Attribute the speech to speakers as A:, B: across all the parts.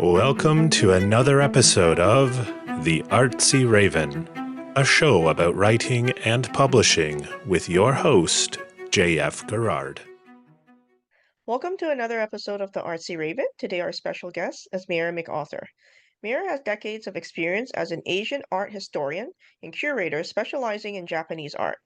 A: Welcome to another episode of The Artsy Raven, a show about writing and publishing with your host, J.F. Garrard.
B: Welcome to another episode of the Artsy Raven. Today, our special guest is Mayor McArthur. Mayor has decades of experience as an Asian art historian and curator specializing in Japanese art.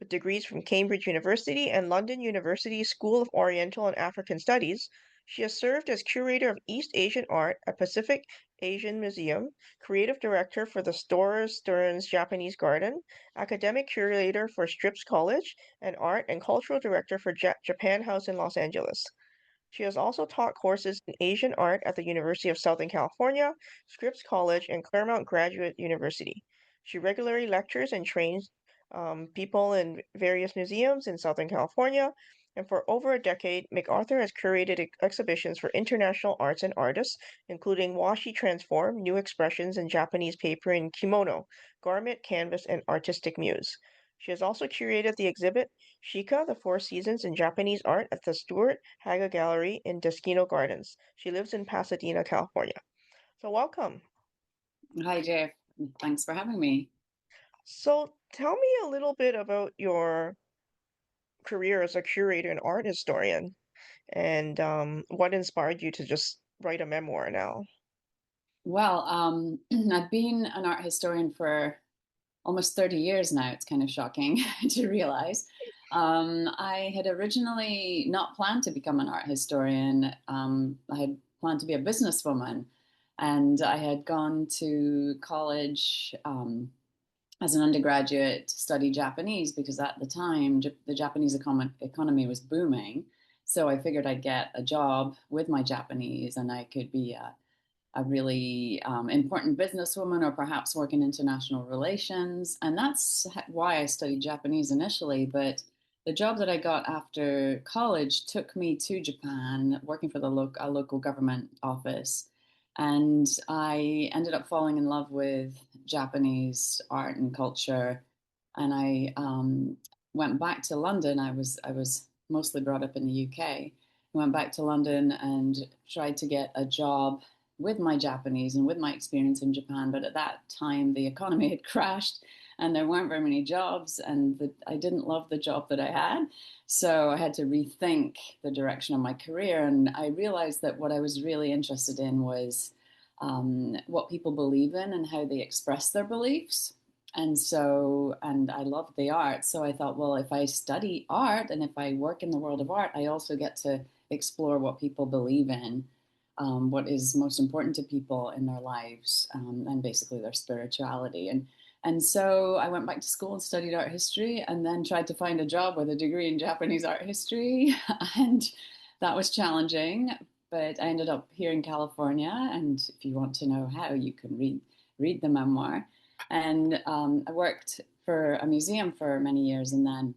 B: With degrees from Cambridge University and London University School of Oriental and African Studies, she has served as curator of East Asian art at Pacific Asian Museum, creative director for the Storrier Stearns Japanese Garden, academic curator for Scripps College, and art and cultural director for Japan House in Los Angeles. She has also taught courses in Asian art at the University of Southern California, Scripps College, and Claremont Graduate University. She regularly lectures and trains people in various museums in Southern California. And for over a decade, McArthur has curated exhibitions for international arts and artists, including Washi Transform, New Expressions in Japanese Paper and Kimono, Garment, Canvas, and Artistic Muse. She has also curated the exhibit Shika, the Four Seasons in Japanese Art at the Stuart Haga Gallery in Deschino Gardens. She lives in Pasadena, California. So welcome.
C: Hi, Jeff. Thanks for having me.
B: So tell me a little bit about your career as a curator and art historian and what inspired you to just write a memoir now.
C: Well, I've been an art historian for almost 30 years now. It's kind of shocking to realize. I had originally not planned to become an art historian. I had planned to be a businesswoman, and I had gone to college as an undergraduate to study Japanese because at the time the Japanese economy was booming. So I figured I'd get a job with my Japanese and I could be a really important businesswoman or perhaps work in international relations. And that's why I studied Japanese initially. But the job that I got after college took me to Japan, working for a local government office. And I ended up falling in love with Japanese art and culture. And I went back to London. I was mostly brought up in the UK. I went back to London and tried to get a job with my Japanese and with my experience in Japan. But at that time, the economy had crashed and there weren't very many jobs. And I didn't love the job that I had. So I had to rethink the direction of my career. And I realized that what I was really interested in was what people believe in and how they express their beliefs. And I loved the art. So I thought, well, if I study art and if I work in the world of art, I also get to explore what people believe in, what is most important to people in their lives, and basically their spirituality. And so I went back to school and studied art history and then tried to find a job with a degree in Japanese art history. And that was challenging, but I ended up here in California. And if you want to know how, you can read the memoir. And I worked for a museum for many years and then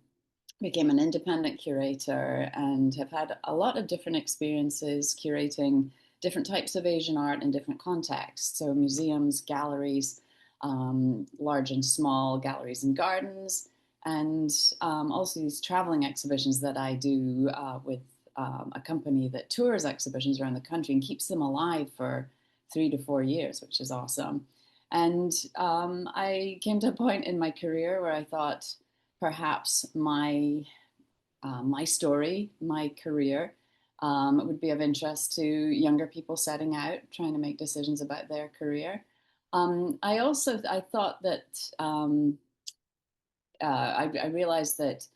C: became an independent curator and have had a lot of different experiences curating different types of Asian art in different contexts. So museums, galleries, large and small galleries and gardens, and also these traveling exhibitions that I do with a company that tours exhibitions around the country and keeps them alive for 3 to 4 years, which is awesome. And I came to a point in my career where I thought perhaps my story, my career, would be of interest to younger people setting out, trying to make decisions about their career. I thought that I realized that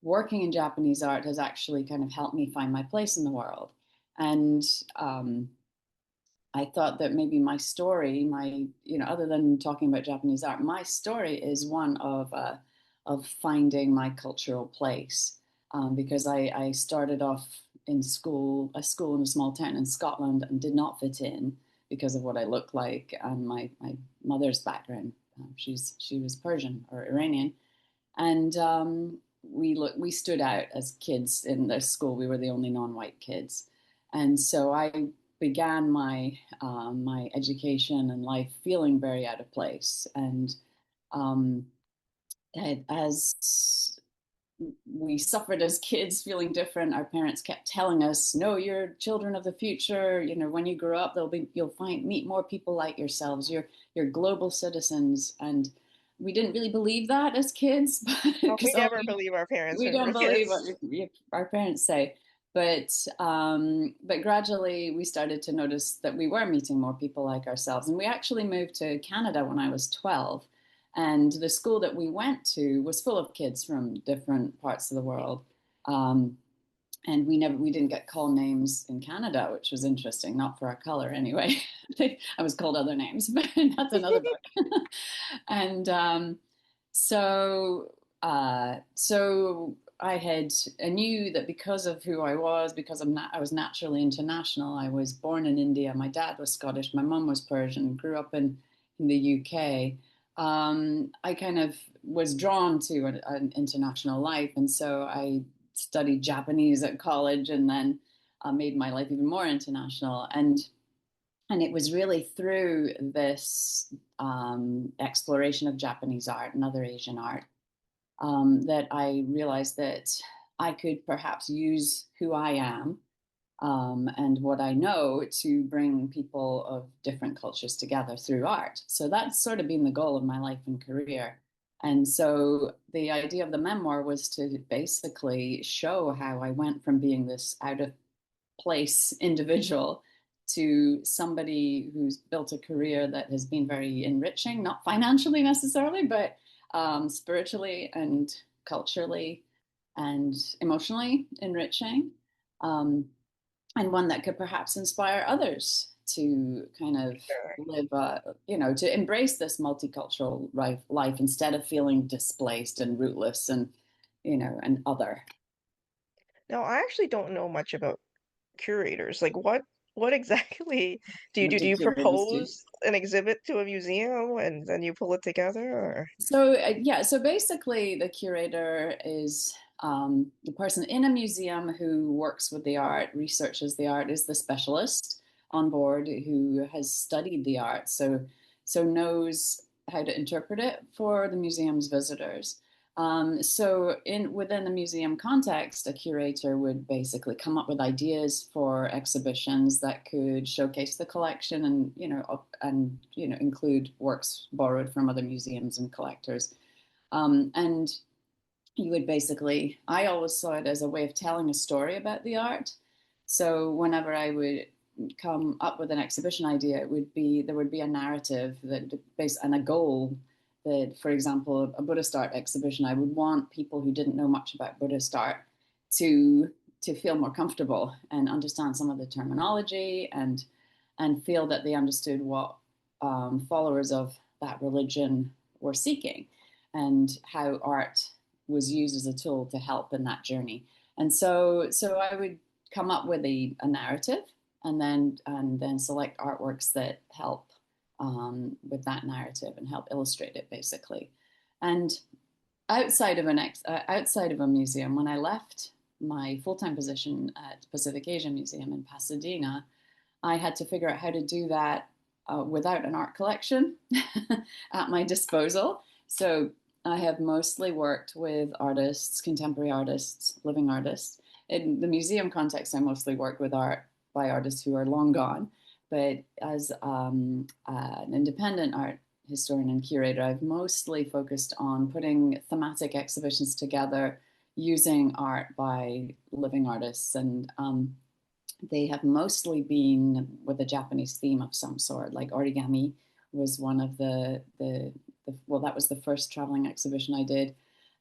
C: working in Japanese art has actually kind of helped me find my place in the world. And I thought that maybe my story, other than talking about Japanese art, my story is one of finding my cultural place. Because I started off in a school in a small town in Scotland and did not fit in because of what I looked like and my mother's background. She was Persian or Iranian, and we stood out as kids in the school. We were the only non-white kids, and so I began my education and life feeling very out of place. And as we suffered as kids feeling different. Our parents kept telling us, no, you're children of the future. You know, when you grow up, you'll meet more people like yourselves. You're global citizens. And we didn't really believe that as kids,
B: Well, we
C: because
B: never believe our parents
C: we
B: when we're
C: don't believe what
B: kids.
C: our parents say. But gradually we started to notice that we were meeting more people like ourselves. And we actually moved to Canada when I was 12. And the school that we went to was full of kids from different parts of the world. Um, and we didn't get called names in Canada, which was interesting, not for our color anyway. I was called other names, but that's another book. And so so I knew that because of who I was, because I was naturally international. I was born in India. My dad was Scottish. My mum was Persian. Grew up in the UK. I kind of was drawn to an international life, and so I studied Japanese at college, and then made my life even more international. And it was really through this exploration of Japanese art and other Asian art that I realized that I could perhaps use who I am and what I know to bring people of different cultures together through art. So that's sort of been the goal of my life and career. And so the idea of the memoir was to basically show how I went from being this out of place individual to somebody who's built a career that has been very enriching, not financially necessarily, but spiritually and culturally and emotionally enriching, um, and one that could perhaps inspire others to kind of
B: Sure.
C: live, to embrace this multicultural life instead of feeling displaced and rootless and, and other.
B: Now, I actually don't know much about curators. Like, what exactly do you
C: What
B: do? Do
C: do
B: you
C: curators do?
B: propose an exhibit to a museum and then you pull it together, or?
C: So basically, the curator is the person in a museum who works with the art, researches the art, is the specialist on board who has studied the art, so knows how to interpret it for the museum's visitors. So within the museum context, a curator would basically come up with ideas for exhibitions that could showcase the collection and include works borrowed from other museums and collectors. And you would basically, I always saw it as a way of telling a story about the art. So whenever I would come up with an exhibition idea, there would be a narrative that based and a goal that, for example, a Buddhist art exhibition, I would want people who didn't know much about Buddhist art to feel more comfortable and understand some of the terminology and feel that they understood what followers of that religion were seeking and how art was used as a tool to help in that journey. And so I would come up with a narrative and then select artworks that help with that narrative and help illustrate it basically. And outside of a museum, when I left my full-time position at Pacific Asia Museum in Pasadena, I had to figure out how to do that without an art collection at my disposal. So I have mostly worked with artists, contemporary artists, living artists. In the museum context, I mostly work with art by artists who are long gone. But as an independent art historian and curator, I've mostly focused on putting thematic exhibitions together using art by living artists. And they have mostly been with a Japanese theme of some sort, like origami was one of well, that was the first traveling exhibition I did.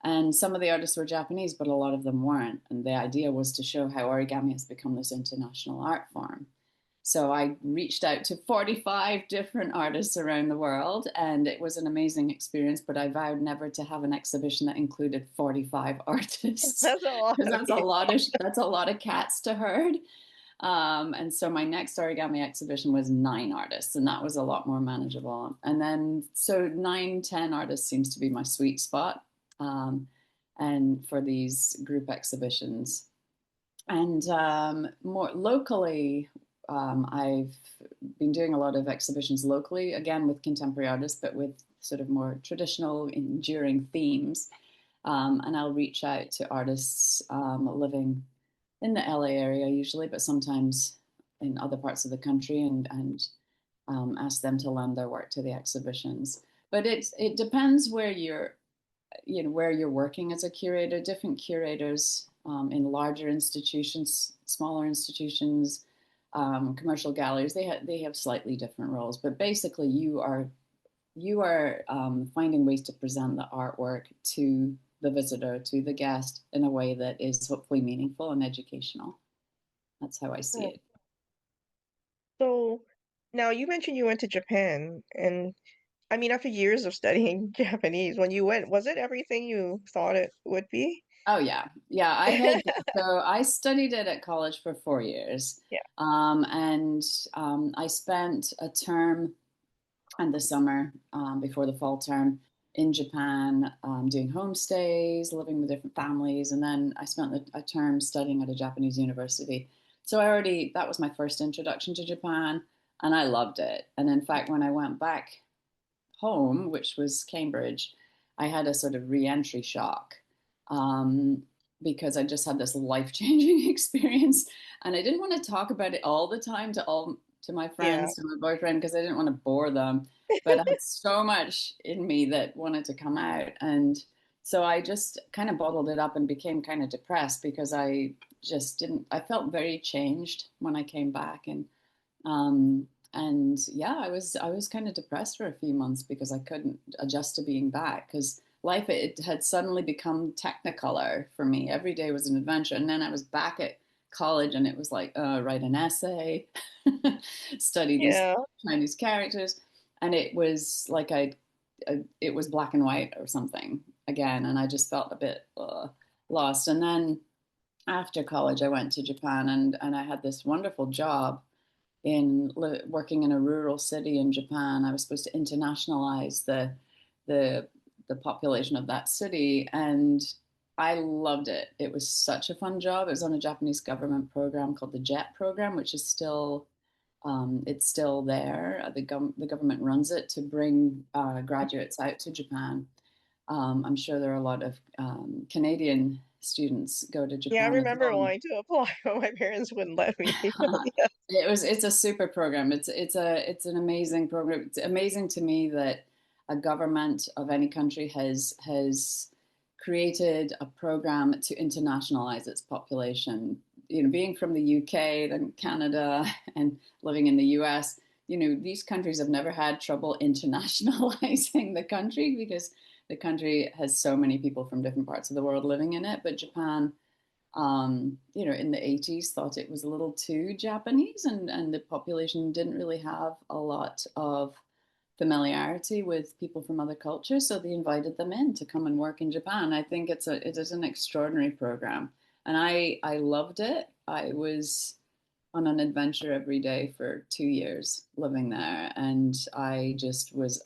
C: And some of the artists were Japanese, but a lot of them weren't. And the idea was to show how origami has become this international art form. So I reached out to 45 different artists around the world, and it was an amazing experience. But I vowed never to have an exhibition that included 45 artists,
B: That's a lot
C: because
B: of people.
C: that's a lot of cats to herd. And so my next origami exhibition was 9 artists, and that was a lot more manageable. And then, so 9, 10 artists seems to be my sweet spot. And for these group exhibitions. And more locally, I've been doing a lot of exhibitions locally, again with contemporary artists, but with sort of more traditional, enduring themes. And I'll reach out to artists living in the LA area usually, but sometimes in other parts of the country, and ask them to lend their work to the exhibitions. But it depends where where you're working as a curator. Different curators in larger institutions, smaller institutions, commercial galleries, they have slightly different roles. But basically, you are finding ways to present the artwork to the visitor, to the guest, in a way that is hopefully meaningful and educational. That's how I see
B: Hmm.
C: it.
B: So now you mentioned you went to Japan, and I mean, after years of studying Japanese, when you went, was it everything you thought it would be?
C: Oh yeah, yeah. I studied it at college for 4 years,
B: Yeah.
C: and I spent a term and the summer before the fall term in Japan, doing homestays, living with different families, and then I spent a term studying at a Japanese university. So that was my first introduction to Japan, and I loved it. And in fact, when I went back home, which was Cambridge, I had a sort of re-entry shock, um, because I just had this life-changing experience, and I didn't want to talk about it all the time to my
B: Yeah.
C: friends, to my boyfriend, because I didn't want to bore them. But I had so much in me that wanted to come out, and so I just kind of bottled it up and became kind of depressed because I just didn't. I felt very changed when I came back, um, and yeah, I was kind of depressed for a few months because I couldn't adjust to being back, because life, it had suddenly become technicolor for me. Every day was an adventure, and then I was back at college, and it was like, write an essay, study these
B: Yeah.
C: Chinese characters, and it was like it was black and white or something again, and I just felt a bit lost. And then after college, I went to Japan, and I had this wonderful job working in a rural city in Japan. I was supposed to internationalize the the population of that city, and I loved it. It was such a fun job. It was on a Japanese government program called the JET program, which is still it's still there. The government runs it to bring graduates out to Japan. I'm sure there are a lot of Canadian students go to
B: Yeah, I
C: Japan as
B: remember
C: well.
B: wanting to apply, but my parents wouldn't let me. Yeah.
C: It's a super program. It's an amazing program. It's amazing to me that a government of any country has created a program to internationalize its population. Being from the UK, then Canada, and living in the US, these countries have never had trouble internationalizing the country because the country has so many people from different parts of the world living in it. But Japan, in the 80s, thought it was a little too Japanese, and the population didn't really have a lot of familiarity with people from other cultures. So they invited them in to come and work in Japan. I think it is an extraordinary program. And I loved it. I was on an adventure every day for 2 years living there. And I just was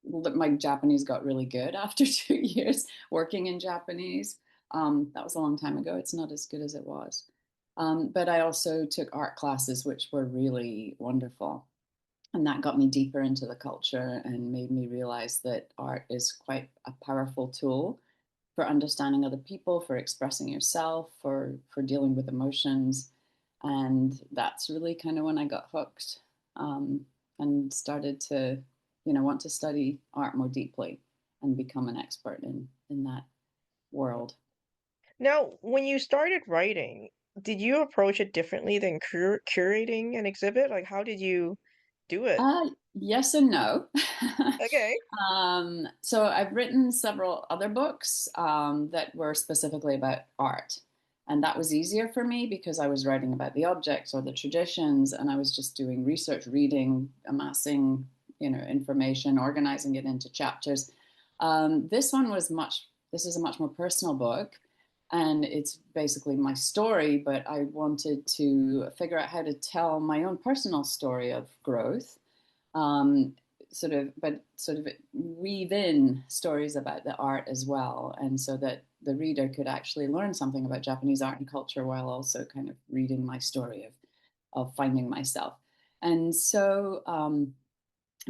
C: my Japanese got really good after 2 years working in Japanese. That was a long time ago. It's not as good as it was. But I also took art classes, which were really wonderful. And that got me deeper into the culture and made me realize that art is quite a powerful tool for understanding other people, for expressing yourself, for dealing with emotions. And that's really kind of when I got hooked, and started to, want to study art more deeply and become an expert in that world.
B: Now, when you started writing, did you approach it differently than curating an exhibit? Like, how did you do it?
C: Yes and no.
B: Okay.
C: So I've written several other books that were specifically about art. And that was easier for me because I was writing about the objects or the traditions, and I was just doing research, reading, amassing, information, organizing it into chapters. This is a much more personal book, and it's basically my story, but I wanted to figure out how to tell my own personal story of growth, um, but sort of weave in stories about the art as well, and so that the reader could actually learn something about Japanese art and culture while also kind of reading my story of finding myself. And so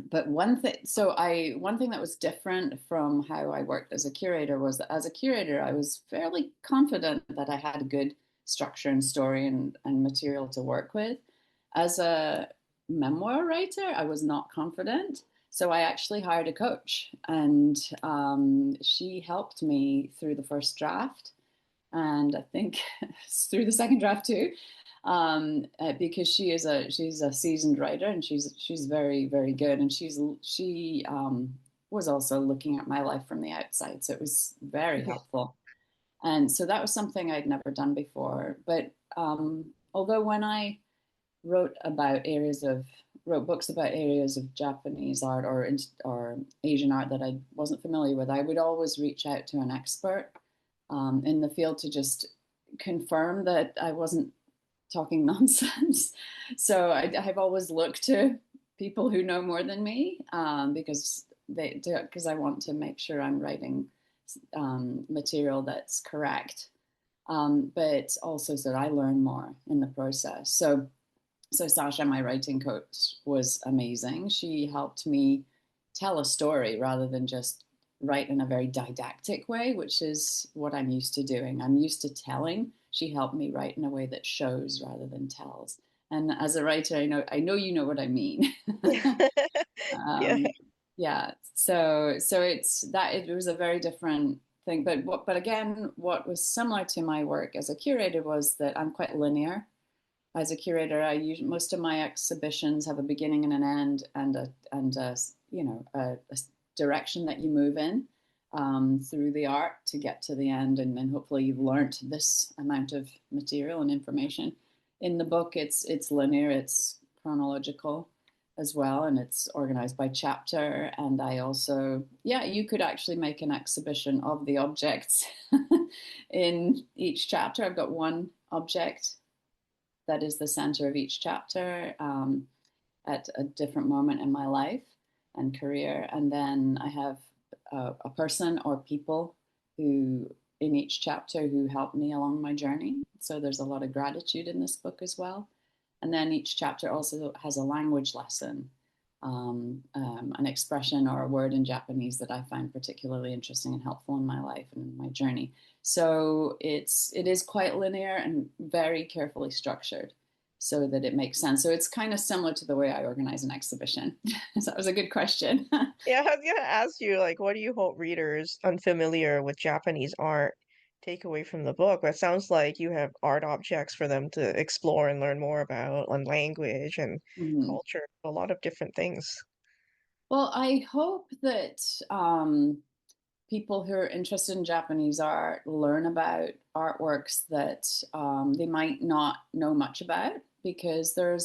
C: but one thing that was different from how I worked as a curator was that as a curator, I was fairly confident that I had a good structure and story and material to work with. As a memoir writer, I was not confident. So I actually hired a coach, and she helped me through the first draft, and I think through the second draft too, because she's a seasoned writer, and she's very very good, and she was also looking at my life from the outside, so it was very
B: Mhm.
C: helpful. And so that was something I'd never done before. But although when I wrote about areas of wrote books about areas of Japanese art or Asian art that I wasn't familiar with, I would always reach out to an expert in the field to just confirm that I wasn't talking nonsense. So I've always looked to people who know more than me, because I want to make sure I'm writing material that's correct, but also so that I learn more in the process. So Sasha, my writing coach, was amazing. She helped me tell a story rather than just write in a very didactic way, which is what I'm used to doing. I'm used to telling. She helped me write in a way that shows rather than tells. And as a writer, I know you know what I mean.
B: Yeah.
C: um, yeah. So it was a very different thing. But again, what was similar to my work as a curator was that I'm quite linear. As a curator, most of my exhibitions have a beginning and an end, and a direction that you move in through the art to get to the end, and then hopefully you've learned this amount of material and information. In the book, it's linear, it's chronological as well, and it's organized by chapter. And I also, yeah, you could actually make an exhibition of the objects in each chapter. I've got one object that is the center of each chapter at a different moment in my life and career. And then I have a person or people who, in each chapter, who helped me along my journey. So there's a lot of gratitude in this book as well. And then each chapter also has a language lesson, an expression or a word in Japanese that I find particularly interesting and helpful in my life and in my journey. So it is quite linear and very carefully structured so that it makes sense. So it's kind of similar to the way I organize an exhibition. So that was a good question.
B: Yeah, I was gonna ask you, like, what do you hope readers unfamiliar with Japanese art take away from the book? That sounds like you have art objects for them to explore and learn more about, on language and
C: Mhm.
B: culture, a lot of different things.
C: Well, I hope that people who are interested in Japanese art learn about artworks that they might not know much about, because there are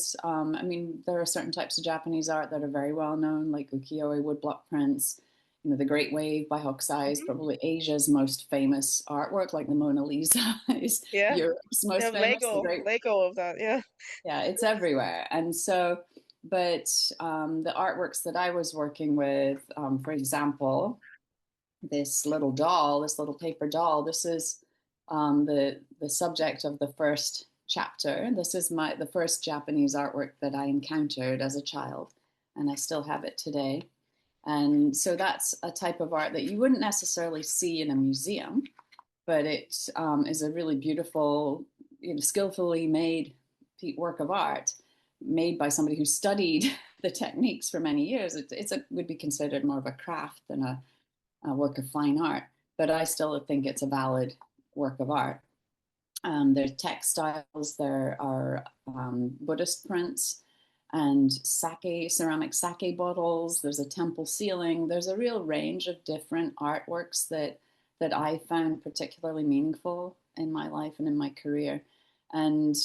C: certain types of Japanese art that are very well known, like ukiyo-e woodblock prints. The Great Wave by Hokusai is
B: Mhm.
C: probably Asia's most famous artwork, like the Mona Lisa is
B: Yeah,
C: Europe's
B: yeah,
C: most famous. The Great,
B: Lego of that. Yeah.
C: yeah, it's everywhere. And so, but the artworks that I was working with, for example, this little doll, this little paper doll. This is the subject of the first chapter. This is the first Japanese artwork that I encountered as a child, and I still have it today. And so that's a type of art that you wouldn't necessarily see in a museum, but it is a really beautiful, skillfully made work of art made by somebody who studied the techniques for many years. Would be considered more of a craft than a work of fine art, but I still think it's a valid work of art. There are textiles, there are Buddhist prints and ceramic sake bottles. There's a temple ceiling. There's a real range of different artworks that I found particularly meaningful in my life and in my career. And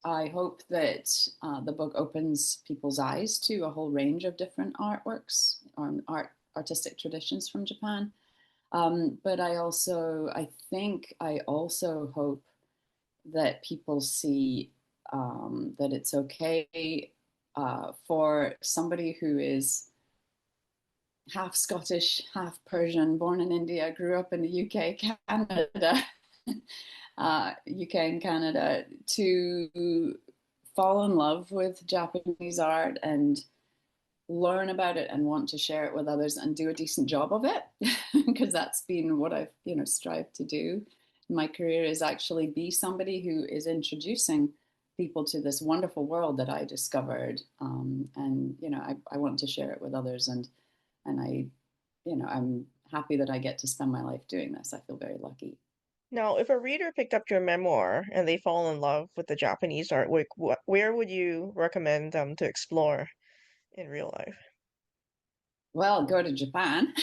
C: I hope that the book opens people's eyes to a whole range of different artworks or artistic traditions from Japan. But I also hope that people see that it's okay for somebody who is half Scottish, half Persian, born in India, grew up in the UK, Canada, UK and Canada, to fall in love with Japanese art and learn about it and want to share it with others and do a decent job of it, because that's been what I've, strived to do in my career, is actually be somebody who is introducing people to this wonderful world that I discovered. And, I want to share it with others. And I'm happy that I get to spend my life doing this. I feel very lucky.
B: Now, if a reader picked up your memoir and they fall in love with the Japanese artwork, where would you recommend them to explore in real life?
C: Well, go to Japan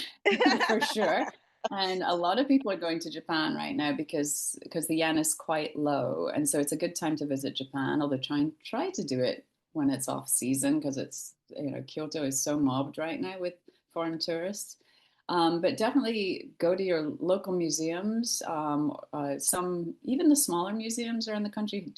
C: for sure. And a lot of people are going to Japan right now because the yen is quite low, and so it's a good time to visit Japan. Although try to do it when it's off season, because it's, Kyoto is so mobbed right now with foreign tourists. But definitely go to your local museums. Some, even the smaller museums around the country,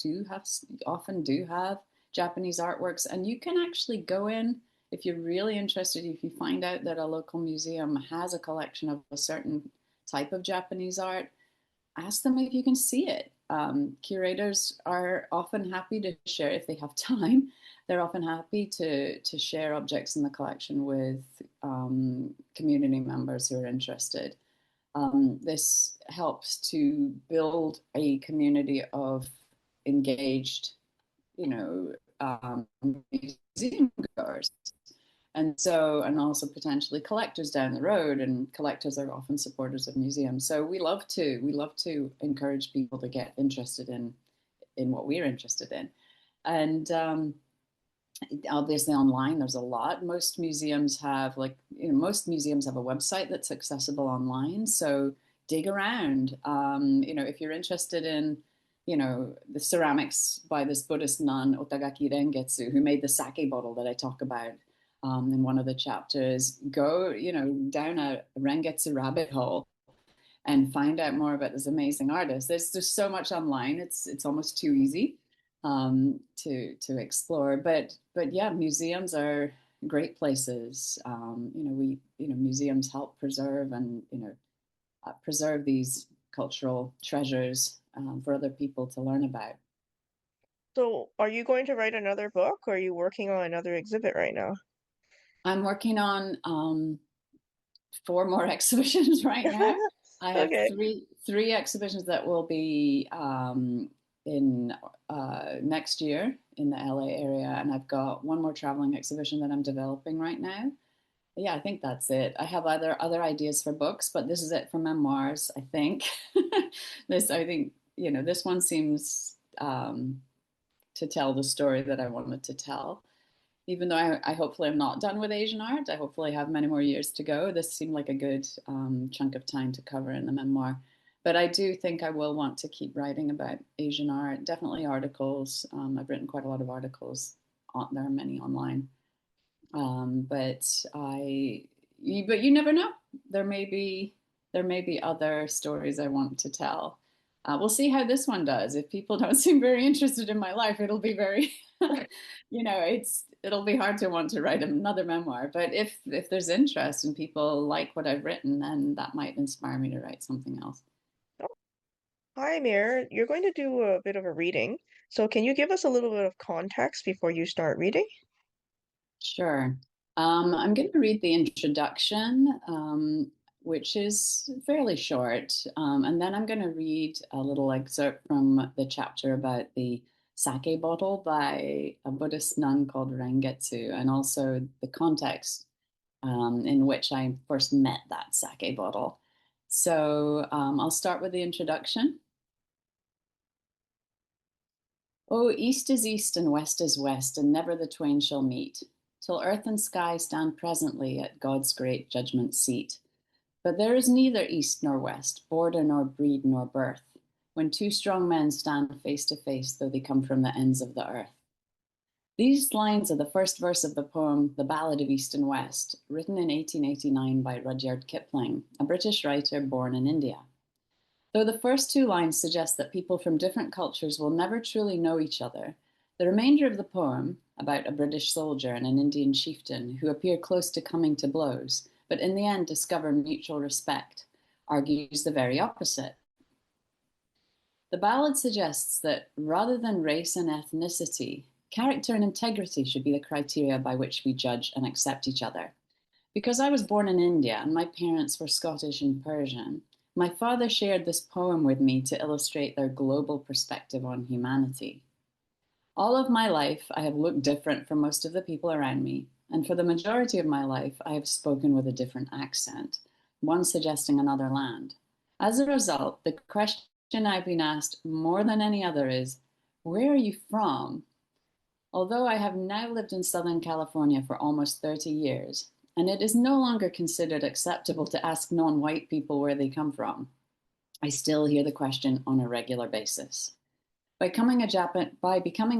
C: often do have Japanese artworks, and you can actually go in if you're really interested. If you find out that a local museum has a collection of a certain type of Japanese art, ask them if you can see it. Curators are often happy to share, if they have time, they're often happy to share objects in the collection with community members who are interested. This helps to build a community of engaged, museum goers. And also potentially collectors down the road, and collectors are often supporters of museums. So we love to encourage people to get interested in what we're interested in. And obviously online there's a lot. Most museums have most museums have a website that's accessible online. So dig around. If you're interested in the ceramics by this Buddhist nun, Otagaki Rengetsu, who made the sake bottle that I talk about in one of the chapters, go, down a Rengetsu rabbit hole and find out more about this amazing artist. There's just so much online. It's almost too easy to explore. But yeah, museums are great places. Museums help preserve and preserve these cultural treasures for other people to learn about.
B: So, are you going to write another book, or are you working on another exhibit right now?
C: I'm working on 4 more exhibitions right now. I have
B: Okay.
C: three exhibitions that will be in next year in the LA area, and I've got one more traveling exhibition that I'm developing right now. Yeah, I think that's it. I have other ideas for books, but this is it for memoirs, I think. This one seems to tell the story that I wanted to tell. Even though I hopefully am not done with Asian art, I hopefully have many more years to go. This seemed like a good chunk of time to cover in the memoir. But I do think I will want to keep writing about Asian art, definitely articles. I've written quite a lot of articles. There are many online. But you never know. There may be other stories I want to tell. We'll see how this one does. If people don't seem very interested in my life, it'll be very, it'll be hard to want to write another memoir. But if there's interest and people like what I've written, then that might inspire me to write something else.
B: Hi, Mir. You're going to do a bit of a reading. So, can you give us a little bit of context before you start reading?
C: Sure. I'm going to read the introduction, which is fairly short. And then I'm going to read a little excerpt from the chapter about the sake bottle by a Buddhist nun called Rengetsu, and also the context in which I first met that sake bottle. So I'll start with the introduction. Oh, east is east and west is west, and never the twain shall meet, till earth and sky stand presently at God's great judgment seat. But there is neither east nor west, border nor breed nor birth, when two strong men stand face to face, though they come from the ends of the earth. These lines are the first verse of the poem The Ballad of East and West, written in 1889 by Rudyard Kipling, a British writer born in India. Though the first 2 lines suggest that people from different cultures will never truly know each other, the remainder of the poem, about a British soldier and an Indian chieftain who appear close to coming to blows, but in the end discover mutual respect, argues the very opposite. The ballad suggests that rather than race and ethnicity, Character and integrity should be the criteria by which we judge and accept each other. Because I was born in India and my parents were Scottish and Persian, my father shared this poem with me to illustrate their global perspective on humanity. All of my life, I have looked different from most of the people around me, and for the majority of my life, I have spoken with a different accent, one suggesting another land. As a result, the question I've been asked more than any other is, where are you from? Although I have now lived in Southern California for almost 30 years, and it is no longer considered acceptable to ask non-white people where they come from, I still hear the question on a regular basis. By becoming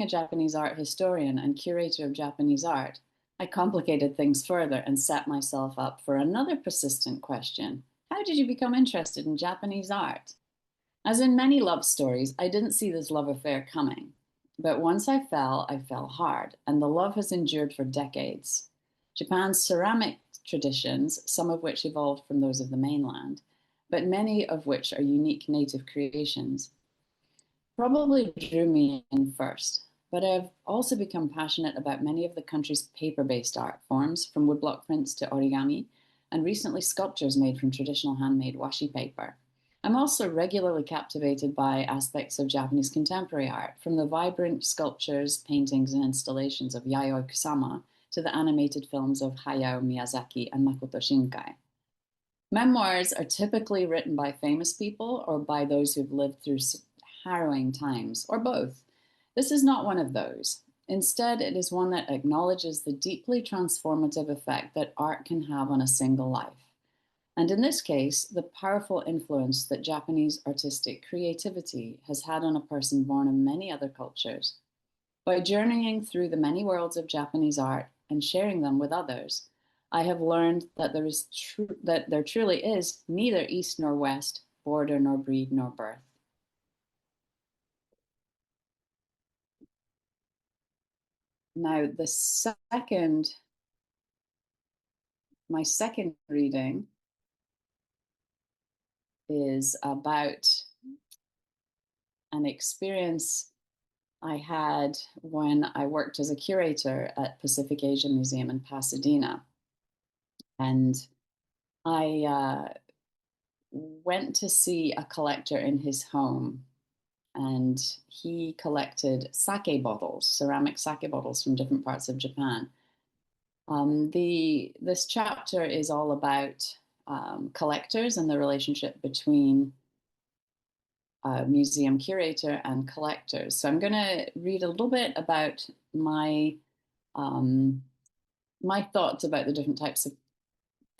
C: a Japanese art historian and curator of Japanese art, I complicated things further and set myself up for another persistent question. How did you become interested in Japanese art? As in many love stories, I didn't see this love affair coming. But once I fell hard, and the love has endured for decades. Japan's ceramic traditions, some of which evolved from those of the mainland, but many of which are unique native creations, probably drew me in first. But I've also become passionate about many of the country's paper-based art forms, from woodblock prints to origami, and recently sculptures made from traditional handmade washi paper. I'm also regularly captivated by aspects of Japanese contemporary art, from the vibrant sculptures, paintings, and installations of Yayoi Kusama to the animated films of Hayao Miyazaki and Makoto Shinkai. Memoirs are typically written by famous people or by those who've lived through harrowing times, or both. This is not one of those. Instead, it is one that acknowledges the deeply transformative effect that art can have on a single life. And in this case, the powerful influence that Japanese artistic creativity has had on a person born in many other cultures. By journeying through the many worlds of Japanese art and sharing them with others, I have learned that there truly is neither East nor West, border nor breed nor birth. Now, my second reading is about an experience I had when I worked as a curator at Pacific Asia Museum in Pasadena. And I went to see a collector in his home, and he collected sake bottles, ceramic sake bottles from different parts of Japan. This chapter is all about collectors and the relationship between museum curator and collectors. So I'm going to read a little bit about my thoughts about the different types of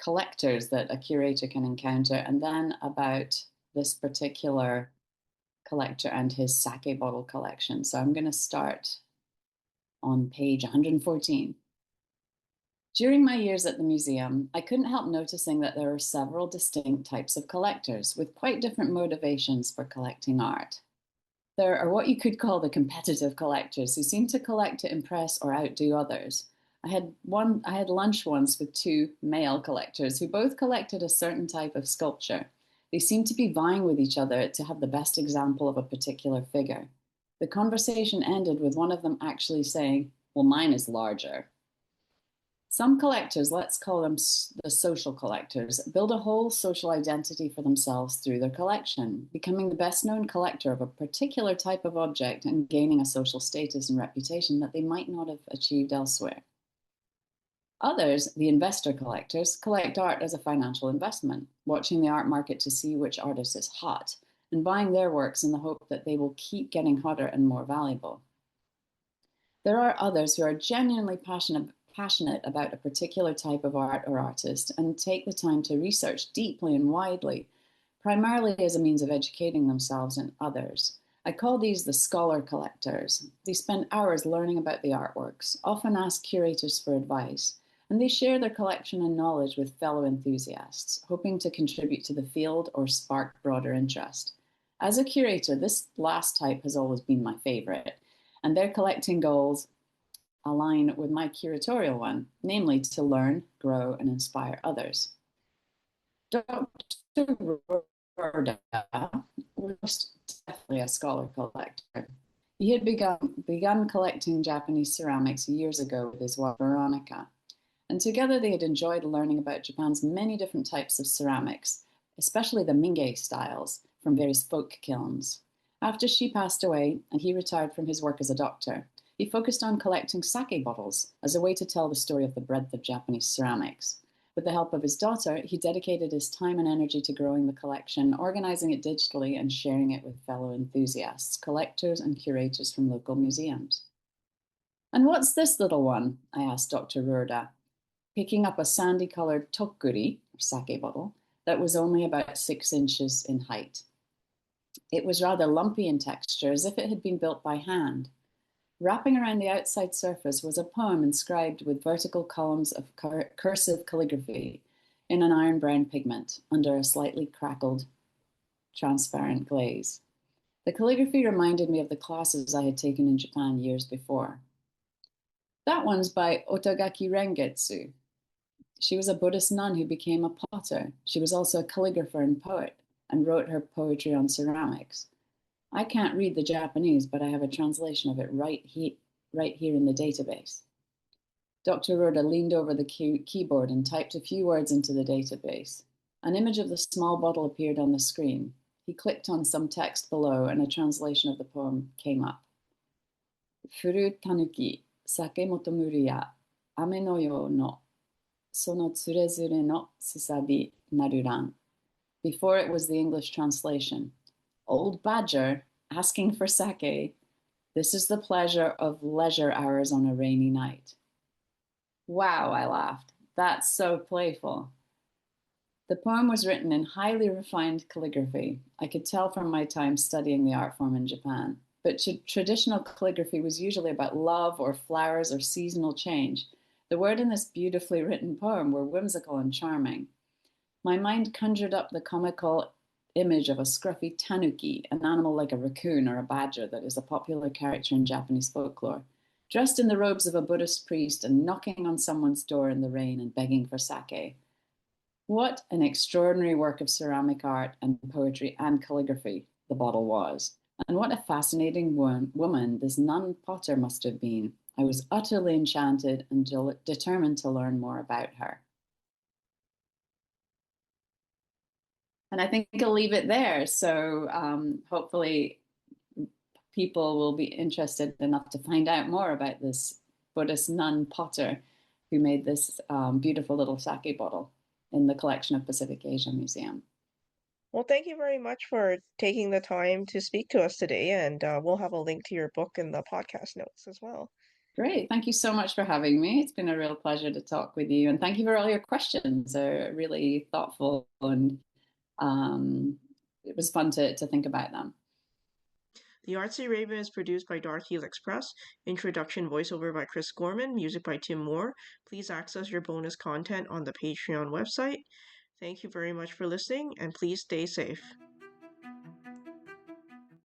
C: collectors that a curator can encounter, and then about this particular collector and his sake bottle collection. So I'm going to start on page 114. During my years at the museum, I couldn't help noticing that there are several distinct types of collectors with quite different motivations for collecting art. There are what you could call the competitive collectors who seem to collect to impress or outdo others. I had lunch once with two male collectors who both collected a certain type of sculpture. They seemed to be vying with each other to have the best example of a particular figure. The conversation ended with one of them actually saying, "Well, mine is larger." Some collectors, let's call them the social collectors, build a whole social identity for themselves through their collection, becoming the best known collector of a particular type of object and gaining a social status and reputation that they might not have achieved elsewhere. Others, the investor collectors, collect art as a financial investment, watching the art market to see which artist is hot, and buying their works in the hope that they will keep getting hotter and more valuable. There are others who are genuinely passionate about a particular type of art or artist and take the time to research deeply and widely, primarily as a means of educating themselves and others. I call these the scholar collectors. They spend hours learning about the artworks, often ask curators for advice, and they share their collection and knowledge with fellow enthusiasts, hoping to contribute to the field or spark broader interest. As a curator, this last type has always been my favorite, and their collecting goals align with my curatorial one, namely to learn, grow, and inspire others. Dr. Rorda was definitely a scholar collector. He had begun collecting Japanese ceramics years ago with his wife Veronica, and together they had enjoyed learning about Japan's many different types of ceramics, especially the Mingei styles from various folk kilns. After she passed away and he retired from his work as a doctor, he focused on collecting sake bottles as a way to tell the story of the breadth of Japanese ceramics. With the help of his daughter, he dedicated his time and energy to growing the collection, organizing it digitally, and sharing it with fellow enthusiasts, collectors, and curators from local museums. "And what's this little one?" I asked Dr. Rurda, picking up a sandy colored tokuri, or sake bottle, that was only about 6 inches in height. It was rather lumpy in texture, as if it had been built by hand. Wrapping around the outside surface was a poem inscribed with vertical columns of cursive calligraphy in an iron brown pigment under a slightly crackled, transparent glaze. The calligraphy reminded me of the classes I had taken in Japan years before. "That one's by Otagaki Rengetsu. She was a Buddhist nun who became a potter. She was also a calligrapher and poet, and wrote her poetry on ceramics. I can't read the Japanese, but I have a translation of it right here in the database." Dr. Rhoda leaned over the keyboard and typed a few words into the database. An image of the small bottle appeared on the screen. He clicked on some text below, and a translation of the poem came up. "Furu tanuki, sakemoto muri ya, ame no yo no, sono tsurezure no susabi naruran." Before it was the English translation. "Old badger asking for sake. This is the pleasure of leisure hours on a rainy night." "Wow," I laughed. "That's so playful." The poem was written in highly refined calligraphy. I could tell from my time studying the art form in Japan. But traditional calligraphy was usually about love or flowers or seasonal change. The words in this beautifully written poem were whimsical and charming. My mind conjured up the comical image of a scruffy tanuki, an animal like a raccoon or a badger that is a popular character in Japanese folklore, dressed in the robes of a Buddhist priest and knocking on someone's door in the rain and begging for sake. What an extraordinary work of ceramic art and poetry and calligraphy the bottle was. And what a fascinating woman this nun potter must have been. I was utterly enchanted and determined to learn more about her. And I think I'll leave it there. So hopefully people will be interested enough to find out more about this Buddhist nun potter who made this beautiful little sake bottle in the collection of Pacific Asia Museum.
B: Well, thank you very much for taking the time to speak to us today, and we'll have a link to your book in the podcast notes as well.
C: Great. Thank you so much for having me. It's been a real pleasure to talk with you. And thank you for all your questions. They're really thoughtful, and it was fun to think about them.
B: The Artsy Raven is produced by Dark Helix Press. Introduction voiceover by Chris Gorman. Music by Tim Moore. Please access your bonus content on the Patreon website. Thank you very much for listening, and please stay safe.